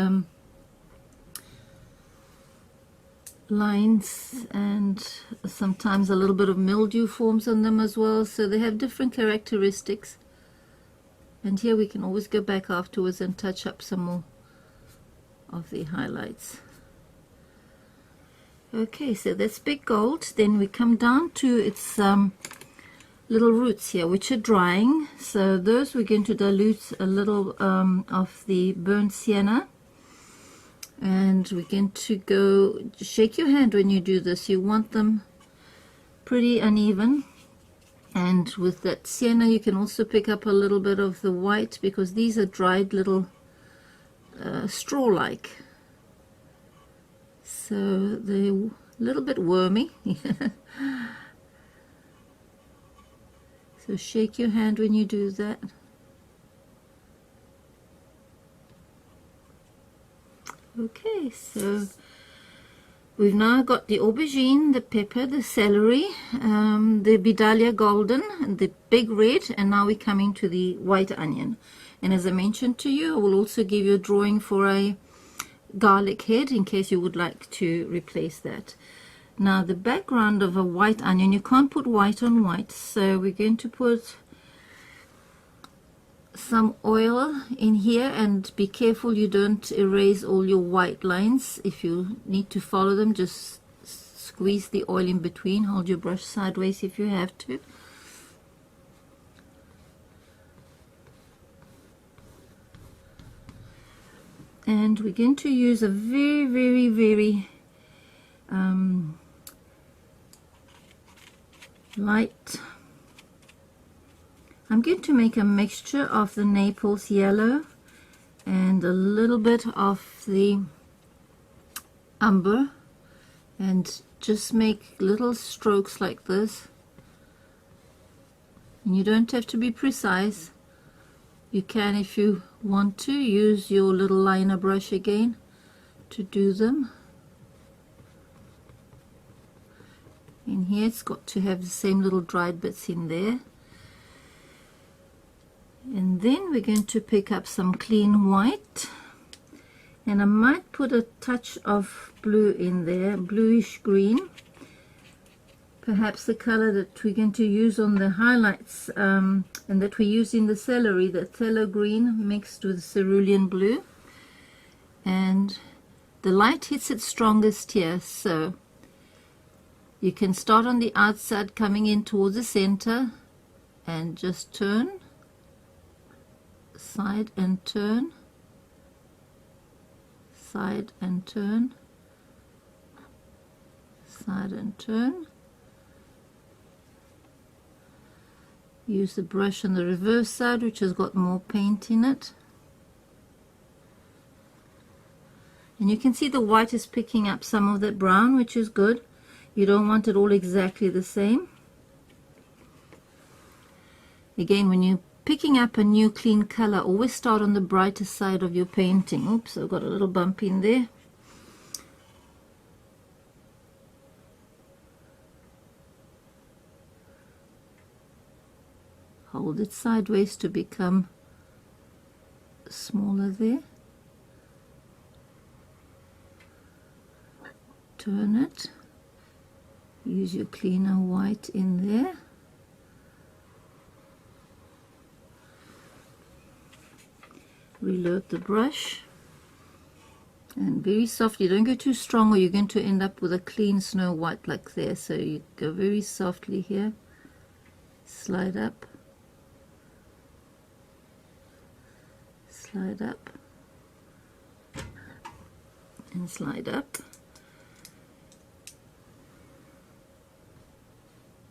lines, and sometimes a little bit of mildew forms on them as well, so they have different characteristics. And here we can always go back afterwards and touch up some more of the highlights. Okay, so that's big gold. Then we come down to its little roots here, which are drying. So those we're going to dilute a little of the burnt sienna. And we're going to go, shake your hand when you do this. You want them pretty uneven. And with that sienna, you can also pick up a little bit of the white, because these are dried little straw-like. So they're a little bit wormy. So shake your hand when you do that. Okay, so we've now got the aubergine, the pepper, the celery, the Vidalia golden, and the big red, and now we're coming to the white onion. And as I mentioned to you, I will also give you a drawing for a garlic head in case you would like to replace that. Now the background of a white onion, you can't put white on white, so we're going to put some oil in here, and be careful you don't erase all your white lines. If you need to follow them, just squeeze the oil in between. Hold your brush sideways if you have to. And we're going to use a very light. I'm going to make a mixture of the Naples yellow and a little bit of the umber, and just make little strokes like this. And you don't have to be precise. You can, if you want to, use your little liner brush again to do them. In here it's got to have the same little dried bits in there. And then we're going to pick up some clean white, and I might put a touch of blue in there, bluish green, perhaps the color that we're going to use on the highlights and that we use in the celery, the phthalo green mixed with cerulean blue. And the light hits it strongest here, so you can start on the outside coming in towards the center and just turn, side and turn, side and turn, side and turn. Use the brush on the reverse side, which has got more paint in it. And you can see the white is picking up some of that brown, which is good. You don't want it all exactly the same. Again, when you're picking up a new clean color, always start on the brighter side of your painting. Oops, I've got a little bump in there. Hold it sideways to become smaller there. Turn it. Use your cleaner white in there. Reload the brush. And very softly, don't go too strong or you're going to end up with a clean snow white like there. So you go very softly here. Slide up. Slide up. And slide up.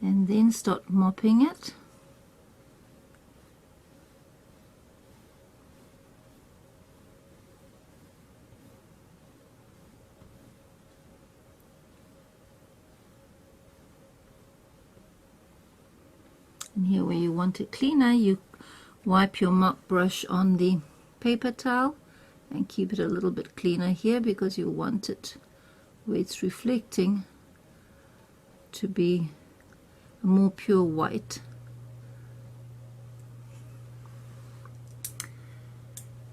And then start mopping it. And here where you want it cleaner, you wipe your mop brush on the paper towel and keep it a little bit cleaner here, because you want it where it's reflecting to be a more pure white.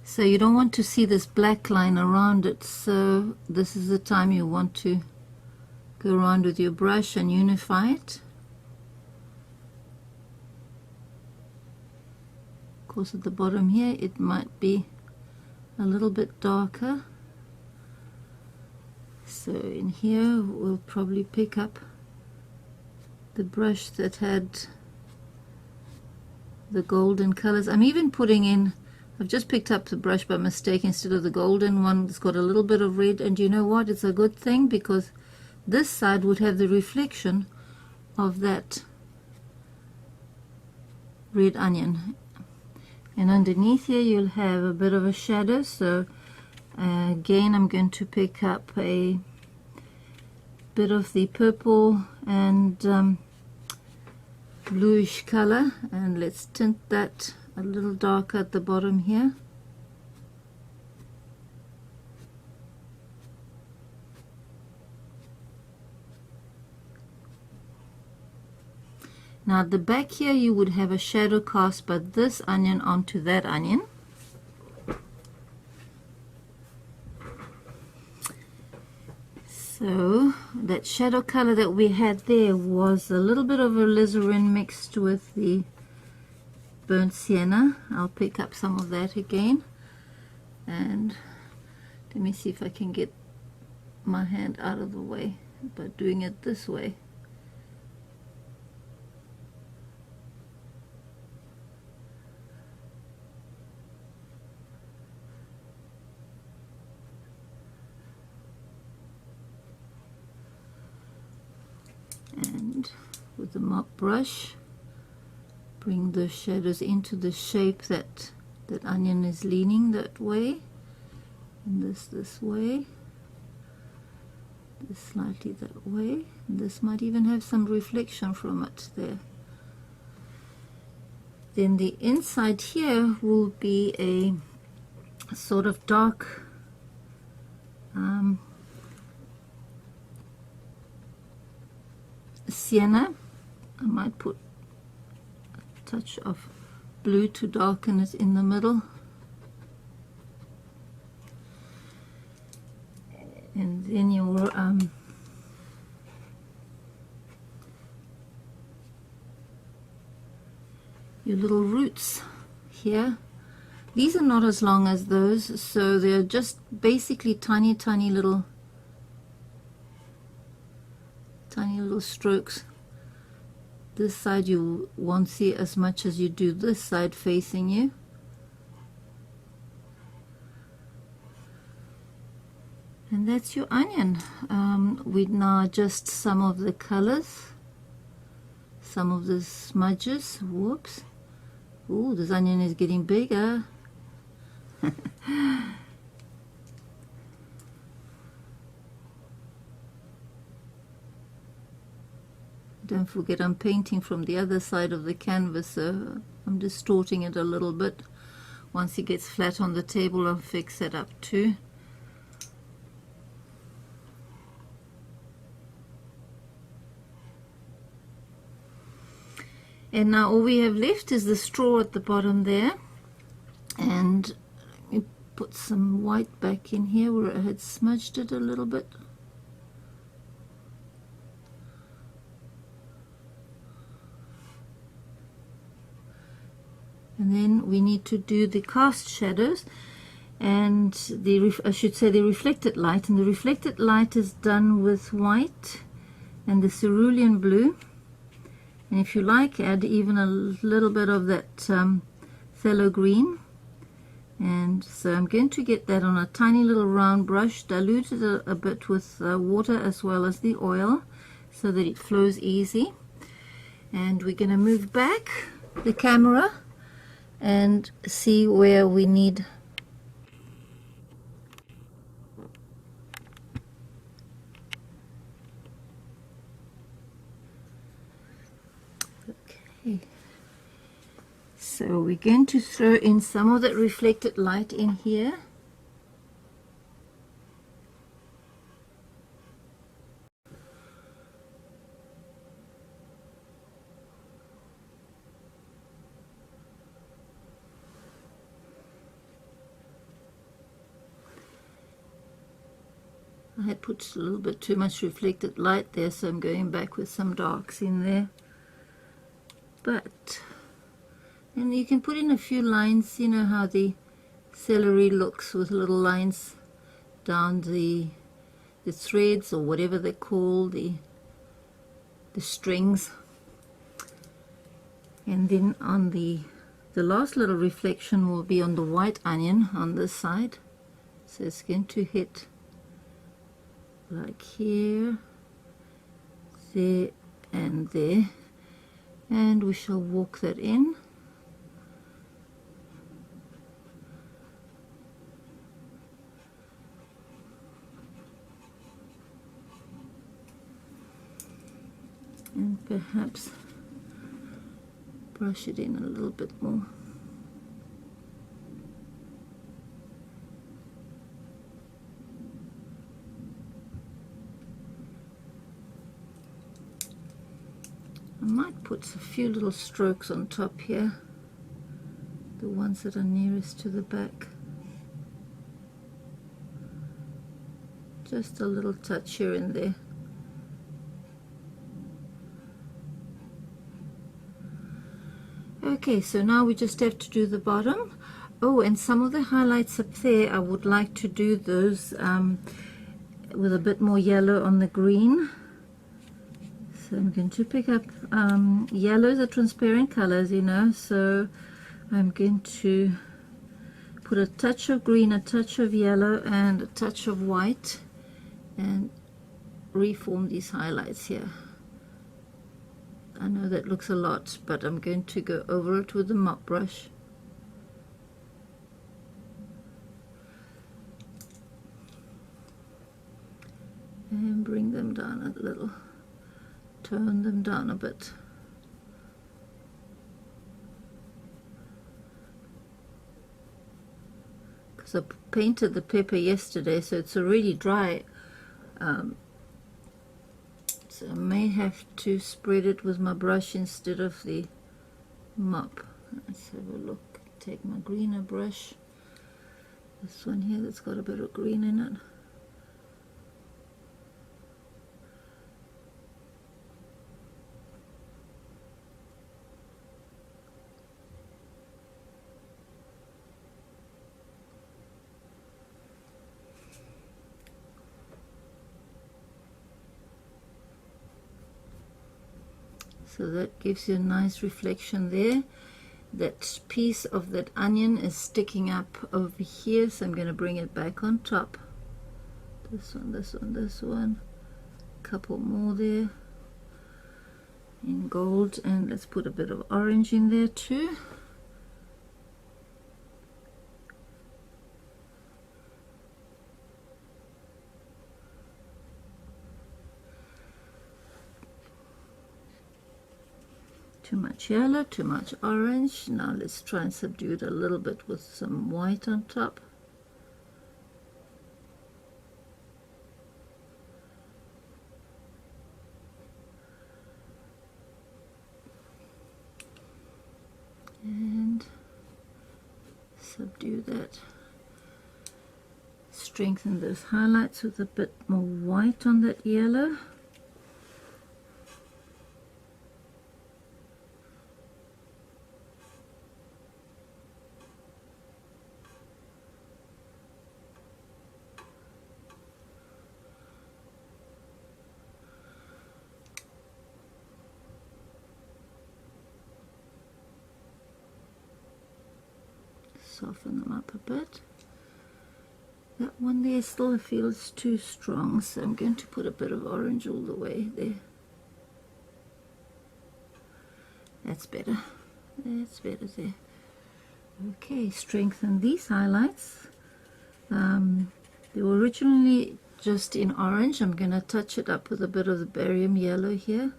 So you don't want to see this black line around it, so this is the time you want to go around with your brush and unify it. Of course, at the bottom here it might be a little bit darker, so in here we'll probably pick up the brush that had the golden colors. I'm even putting in, I've just picked up the brush by mistake instead of the golden one. It's got a little bit of red, and you know what, it's a good thing, because this side would have the reflection of that red onion, and underneath here you'll have a bit of a shadow. So again, I'm going to pick up a bit of the purple and bluish color, and let's tint that a little darker at the bottom here. Now at the back here you would have a shadow cast by this onion onto that onion. So that shadow color that we had there was a little bit of alizarin mixed with the burnt sienna. I'll pick up some of that again, and let me see if I can get my hand out of the way by doing it this way. And with the mop brush, bring the shadows into the shape that that onion is leaning that way, and this way, this slightly that way. This might even have some reflection from it there. Then the inside here will be a sort of dark sienna. I might put a touch of blue to darken it in the middle, and then your little roots here. These are not as long as those, so they're just basically tiny little strokes. This side you won't see as much as you do this side facing you. And that's your onion. We now adjust some of the colors, some of the smudges. Whoops. Ooh, this onion is getting bigger. Don't forget I'm painting from the other side of the canvas, so I'm distorting it a little bit. Once it gets flat on the table, I'll fix it up too. And now all we have left is the straw at the bottom there. And let me put some white back in here where I had smudged it a little bit. And then we need to do the cast shadows and I should say the reflected light. And the reflected light is done with white and the cerulean blue. And if you like, add even a little bit of that phthalo green. And so I'm going to get that on a tiny little round brush, dilute it a bit with water as well as the oil so that it flows easy. And we're going to move back the camera and see where we need okay. So we're going to throw in some of that reflected light in here. I had put a little bit too much reflected light there, so I'm going back with some darks in there. And you can put in a few lines, you know how the celery looks with little lines down the threads or whatever they're called, the strings. And then on the last little reflection will be on the white onion on this side. So it's going to hit like here, there and there, and we shall walk that in. And perhaps brush it in a little bit more. I might put a few little strokes on top here, the ones that are nearest to the back. Just a little touch here and there. Okay, so now we just have to do the bottom. Oh, and some of the highlights up there, I would like to do those with a bit more yellow on the green. So I'm going to pick up yellows are transparent colors, you know, so I'm going to put a touch of green, a touch of yellow, and a touch of white, and reform these highlights here. I know that looks a lot, but I'm going to go over it with the mop brush. And bring them down a little. Tone them down a bit. Because I painted the pepper yesterday, so it's already dry. So I may have to spread it with my brush instead of the mop. Let's have a look. Take my greener brush. This one here that's got a bit of green in it. So that gives you a nice reflection there. That piece of that onion is sticking up over here, so I'm going to bring it back on top. This one, this one, this one. Couple more there in gold, and let's put a bit of orange in there too. Too much yellow, too much orange. Now let's try and subdue it a little bit with some white on top. And subdue that. Strengthen those highlights with a bit more white on that yellow. Soften them up a bit. That one there still feels too strong, so I'm going to put a bit of orange all the way there. That's better. That's better there. Okay, strengthen these highlights. They were originally just in orange. I'm going to touch it up with a bit of the barium yellow here.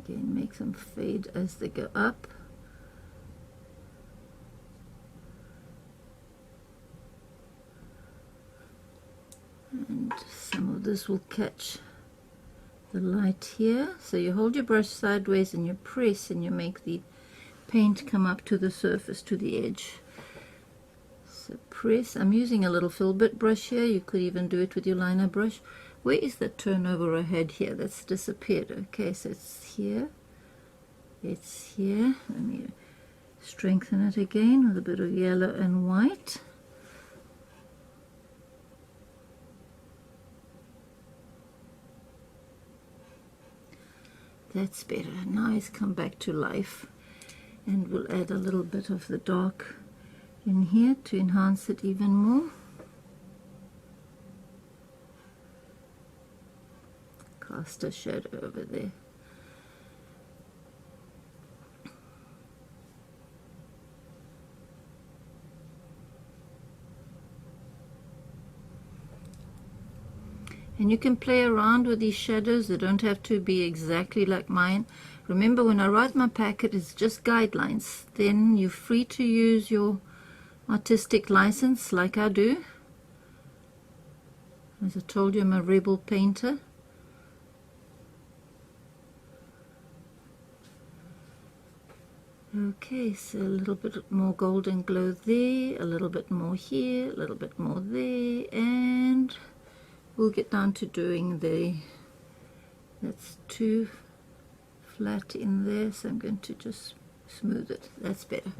Again, make them fade as they go up. And some of this will catch the light here. So you hold your brush sideways and you press and you make the paint come up to the surface, to the edge. So press. I'm using a little fill bit brush here. You could even do it with your liner brush. Where is the turnover I had here? That's disappeared. Okay, so it's here. It's here. Let me strengthen it again with a bit of yellow and white. That's better. Now it's come back to life. And we'll add a little bit of the dark in here to enhance it even more. Cast a shadow over there. And you can play around with these shadows. They don't have to be exactly like mine. Remember, when I write my packet, it's just guidelines. Then you're free to use your artistic license like I do. As I told you, I'm a rebel painter. Okay, so a little bit more golden glow there, a little bit more here, a little bit more there, and we'll get down to doing that's too flat in there, so I'm going to just smooth it. That's better.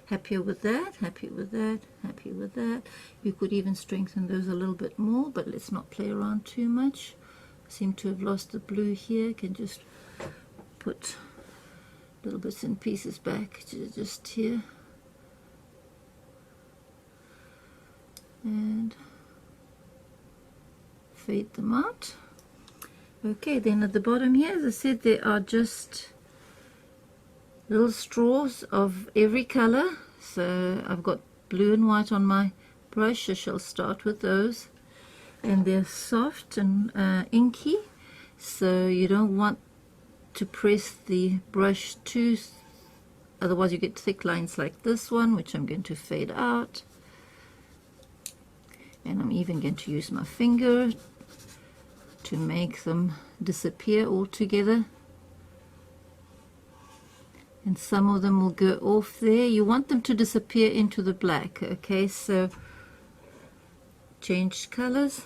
Happier with that, happy with that, happy with that. You could even strengthen those a little bit more, but let's not play around too much. I seem to have lost the blue here. Can just put little bits and pieces back to just here, and fade them out. Okay, then at the bottom here, as I said, there are just little straws of every color. So I've got blue and white on my brush. I shall start with those, and they're soft and inky, so you don't want to press the brush too, otherwise you get thick lines like this one, which I'm going to fade out. And I'm even going to use my finger to make them disappear altogether. And some of them will go off there. You want them to disappear into the black. Okay, so change colors.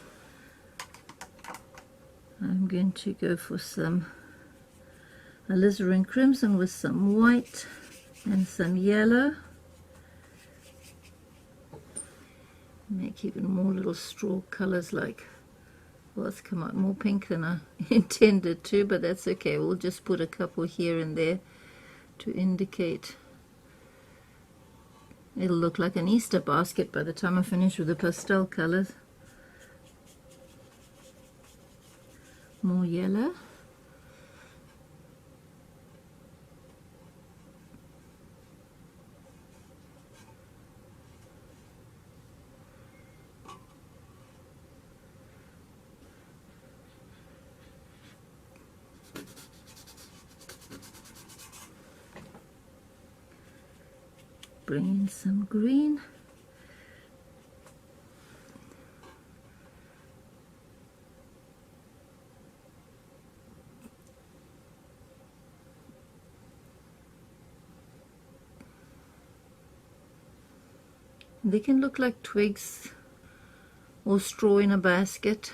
I'm going to go for some alizarin crimson with some white and some yellow. Make even more little straw colors like Well, it's come out more pink than I intended to, but that's okay. We'll just put a couple here and there to indicate. It'll look like an Easter basket by the time I finish with the pastel colors. More yellow. Bring in some green. They can look like twigs or straw in a basket.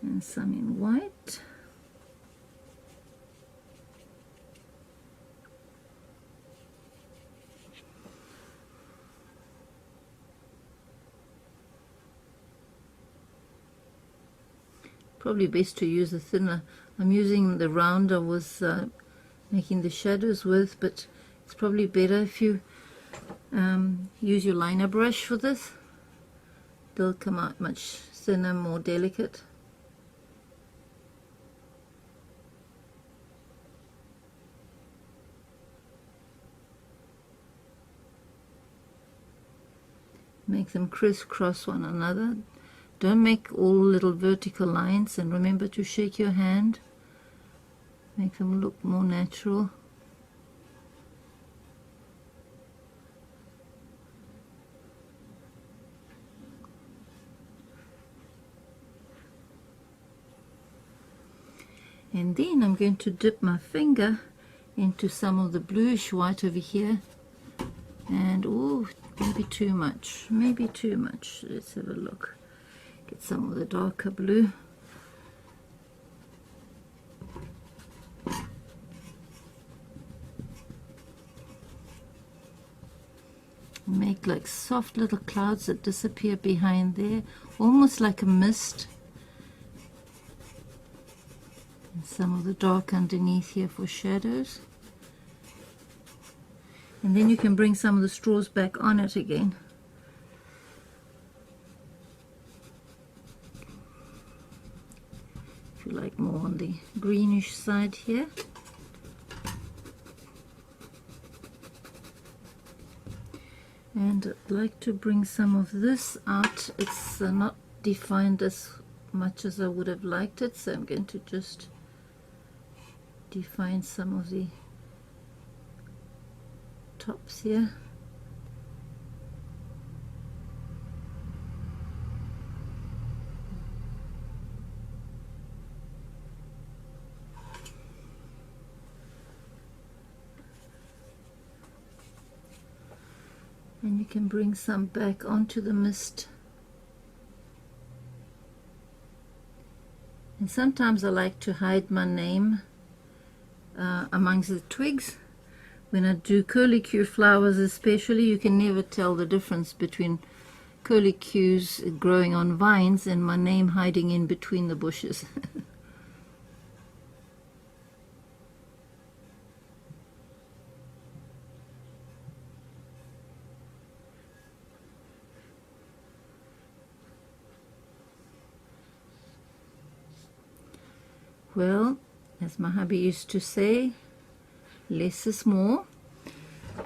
And some in white. Probably best to use a thinner. I'm using the round I was making the shadows with, but it's probably better if you use your liner brush for this. They'll come out much thinner, more delicate. Make them crisscross one another. Don't make all little vertical lines, and remember to shake your hand. Make them look more natural. And then I'm going to dip my finger into some of the bluish white over here. And oh, maybe too much. Maybe too much. Let's have a look. Get some of the darker blue. Make like soft little clouds that disappear behind there, almost like a mist. And some of the dark underneath here for shadows. And then you can bring some of the straws back on it again. If you like more on the greenish side here. And I'd like to bring some of this out. It's not defined as much as I would have liked it, so I'm going to just define some of the tops here. And you can bring some back onto the mist. And sometimes I like to hide my name amongst the twigs. When I do curlicue flowers especially, you can never tell the difference between curlicues growing on vines and my name hiding in between the bushes. Well, as my hubby used to say, less is more.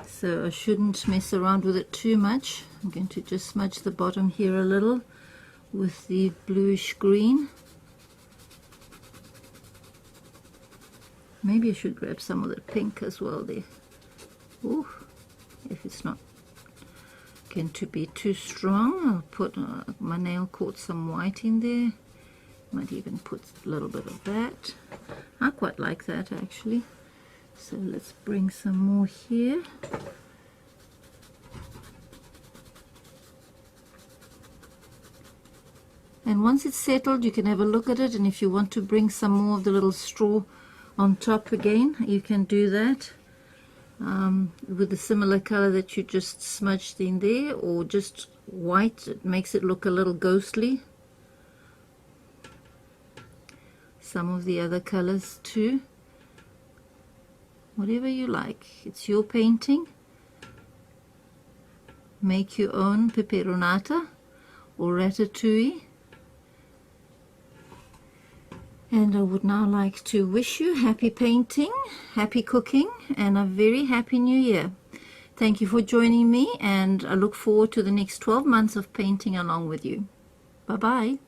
So I shouldn't mess around with it too much. I'm going to just smudge the bottom here a little with the bluish green. Maybe I should grab some of the pink as well there. Ooh, if it's not going to be too strong, I'll put my nail caught some white in there. Might even put a little bit of that. I quite like that actually. So let's bring some more here. And once it's settled, you can have a look at it, and if you want to bring some more of the little straw on top again, you can do that with a similar color that you just smudged in there, or just white. It makes it look a little ghostly. Some of the other colors too, whatever you like. It's your painting. Make your own peperonata or ratatouille. And I would now like to wish you happy painting, happy cooking, and a very happy new year. Thank you for joining me, and I look forward to the next 12 months of painting along with you. Bye-bye.